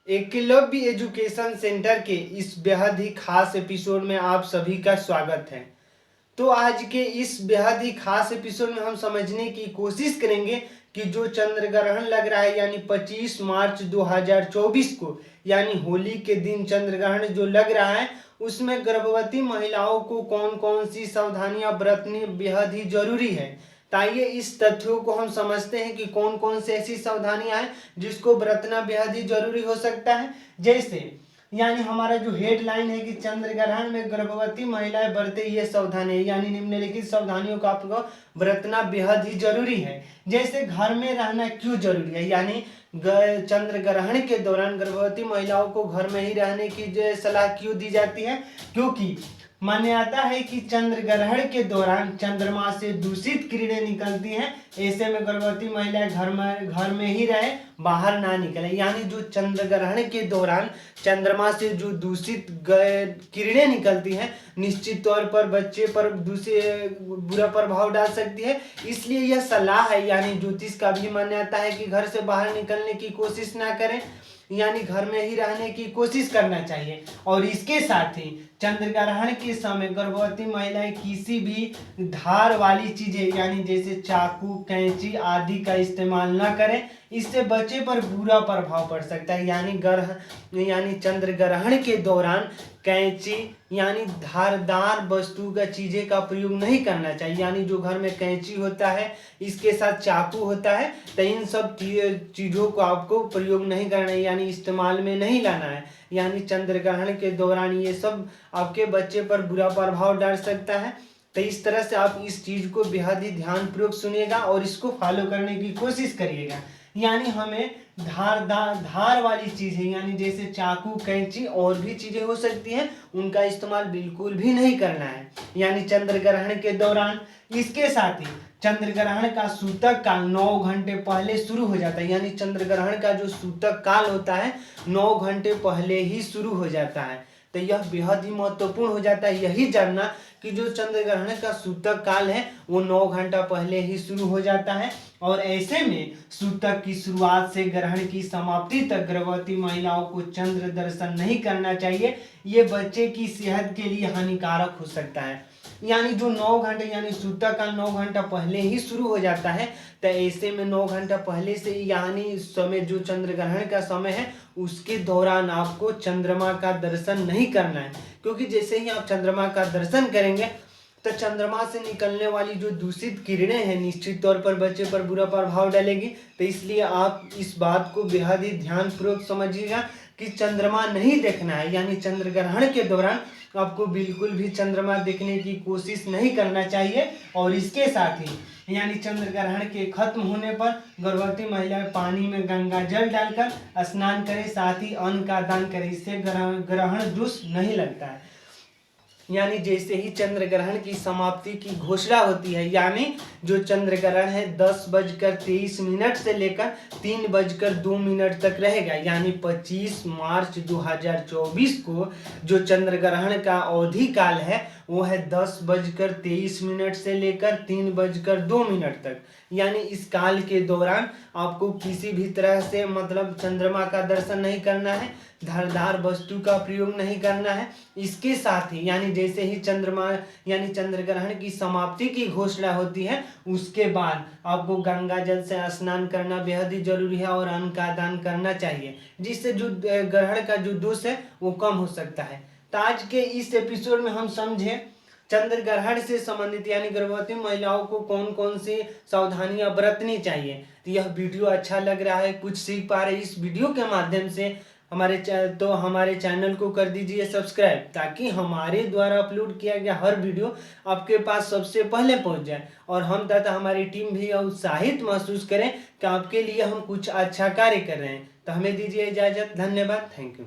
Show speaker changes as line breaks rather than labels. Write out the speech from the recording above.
Eklavya education centre के इस बेहद ही खास एपिसोड में आप सभी का स्वागत है। तो आज के इस बेहद ही खास एपिसोड में हम समझने की कोशिश करेंगे कि जो चंद्र ग्रहण लग रहा है यानी 25 मार्च 2024 को यानी होली के दिन चंद्र ग्रहण जो लग रहा है उसमें गर्भवती महिलाओं को कौन कौन सी सावधानियां बरतनी बेहद ही जरूरी है। ताइए इस तथ्यों को हम समझते हैं कि कौन कौन से ऐसी सावधानियां हैं जिसको बरतना बेहद ही जरूरी हो सकता है। जैसे यानी हमारा जो हेडलाइन है कि चंद्र ग्रहण में गर्भवती महिलाएं बरते ये सावधानी यानी निम्नलिखित सावधानियों का आपको बरतना बेहद ही जरूरी है। जैसे घर में रहना क्यों जरूरी है, यानी चंद्र ग्रहण के दौरान गर्भवती महिलाओं को घर में ही रहने की सलाह क्यों दी जाती है, क्योंकि माना जाता है कि चंद्र ग्रहण के दौरान चंद्रमा से दूषित किरणें निकलती हैं। ऐसे में गर्भवती महिलाएं घर में ही रहे, बाहर ना निकले। यानी जो चंद्र ग्रहण के दौरान चंद्रमा से जो दूषित किरणें निकलती हैं निश्चित तौर पर बच्चे पर बुरा प्रभाव डाल सकती है। इसलिए यह सलाह है, यानी ज्योतिष का भी मान्य आता है कि घर से बाहर निकलने की कोशिश ना करें, यानी घर में ही रहने की कोशिश करना चाहिए। और इसके साथ ही चंद्र ग्रहण के समय गर्भवती महिलाएं किसी भी धार वाली चीजें यानी जैसे चाकू, कैंची आदि का इस्तेमाल न करें, इससे बच्चे पर बुरा प्रभाव पड़ सकता है। यानी चंद्र ग्रहण के दौरान कैंची यानी धारदार वस्तु का चीजें का प्रयोग नहीं करना चाहिए। यानी जो घर में कैंची होता है इसके साथ चाकू होता है, तो इन सब चीजों को आपको प्रयोग नहीं करना है, यानी इस्तेमाल में नहीं लाना है। यानी चंद्र ग्रहण के दौरान ये सब आपके बच्चे पर बुरा प्रभाव डाल सकता है। तो इस तरह से आप इस चीज को बेहद ही ध्यानपूर्वक सुनिएगा और इसको फॉलो करने की कोशिश करिएगा। यानी हमें धार वाली चीजें यानी जैसे चाकू, कैंची और भी चीजें हो सकती हैं, उनका इस्तेमाल बिल्कुल भी नहीं करना है यानी चंद्र ग्रहण के दौरान। इसके साथ ही चंद्र ग्रहण का सूतक काल 9 घंटे पहले शुरू हो जाता है। यानी चंद्र ग्रहण का जो सूतक काल होता है 9 घंटे पहले ही शुरू हो जाता है। तो यह बेहद ही महत्वपूर्ण हो जाता है यही जानना कि जो चंद्र ग्रहण का सूतक काल है वो 9 घंटा पहले ही शुरू हो जाता है। और ऐसे में सूतक की शुरुआत से ग्रहण की समाप्ति तक गर्भवती महिलाओं को चंद्र दर्शन नहीं करना चाहिए। ये बच्चे की सेहत के लिए हानिकारक हो सकता है। यानी जो 9 घंटे यानी सूतक काल 9 घंटा पहले ही शुरू हो जाता है, तो ऐसे में 9 घंटा पहले से यानी समय जो चंद्र ग्रहण का समय है उसके दौरान आपको चंद्रमा का दर्शन नहीं करना है। क्योंकि जैसे ही आप चंद्रमा का दर्शन करेंगे तो चंद्रमा से निकलने वाली जो दूषित किरणें हैं निश्चित तौर पर बच्चे पर बुरा प्रभाव डालेगी। तो इसलिए आप इस बात को बेहद ही ध्यानपूर्वक समझिएगा कि चंद्रमा नहीं देखना है। यानी चंद्र ग्रहण के दौरान आपको बिल्कुल भी चंद्रमा देखने की कोशिश नहीं करना चाहिए। और इसके साथ ही यानी चंद्र ग्रहण के खत्म होने पर गर्भवती महिलाएं पानी में गंगा जल डालकर स्नान करें, साथ ही अन्न का दान करें, इससे ग्रहण दोष नहीं लगता है। यानी जैसे ही चंद्र ग्रहण की समाप्ति की घोषणा होती है, यानी जो चंद्र ग्रहण है 10:23 से लेकर 3:02 तक रहेगा। यानी 25 मार्च 2024 को जो चंद्र ग्रहण का अवधि काल है वो है 10:23 से लेकर 3:02 तक। यानी इस काल के दौरान आपको किसी भी तरह से मतलब चंद्रमा का दर्शन नहीं करना है, धारदार वस्तु का प्रयोग नहीं करना है। इसके साथ ही यानी जैसे ही चंद्रमा यानी चंद्र ग्रहण की समाप्ति की घोषणा होती है उसके बाद आपको गंगा जल से स्नान करना बेहद ही जरूरी है और अन्न का दान करना चाहिए, जिससे जो ग्रहण का जो दोष है वो कम हो सकता है। तो आज के इस एपिसोड में हम समझे चंद्र ग्रहण से संबंधित यानी गर्भवती महिलाओं को कौन कौन सी सावधानियां बरतनी चाहिए। तो यह वीडियो अच्छा लग रहा है, कुछ सीख पा रहे इस वीडियो के माध्यम से हमारे चैनल को कर दीजिए सब्सक्राइब, ताकि हमारे द्वारा अपलोड किया गया हर वीडियो आपके पास सबसे पहले पहुंच जाए और हम तथा हमारी टीम भी उत्साहित महसूस करें कि आपके लिए हम कुछ अच्छा कार्य कर रहे हैं। तो हमें दीजिए इजाजत। धन्यवाद। Thank you.